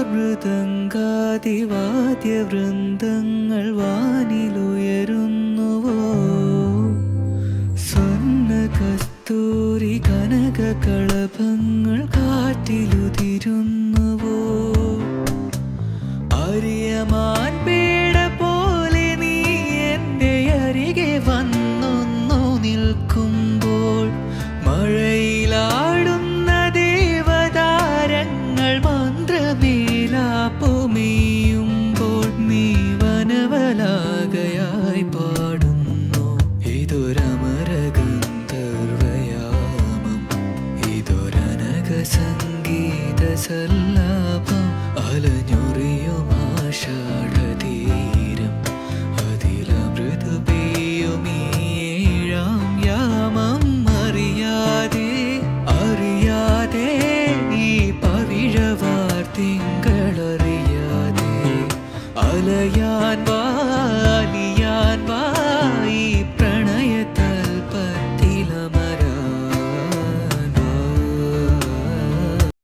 മൃദംഗാതിവാദ്യവൃന്ദങ്ങൾ വാനിലുയരുന്നുവോ സ്വർണ്ണ കസ്തൂരി കനക കളഭങ്ങൾ കാറ്റിലുതിരുന്നുവോ അറിയമാൻ പേട പോലെ നീ എൻ്റെ അരികെ വന്നൊന്നു നിൽക്കുമ്പോൾ മഴയിലാടുന്ന ദേവതാരങ്ങൾ മന്ത്രമേലാപ്പുമെയ്യുമ്പോൾ നീ വനവലാകയായി പാടുന്നു ഇതൊരമരഗന്ധർവയാമം ഇതൊരനക സംഗീത സല്ലാപം അലഞ്ഞൊറിയും ആഷാഢതീരം അതിലമൃദു പെയ്യുമീഴാം യാമം അറിയാതെ അറിയാതെ ഈ പവിഴവാർ തിങ്കളറിയാതെ അലയാൻ വാലിയ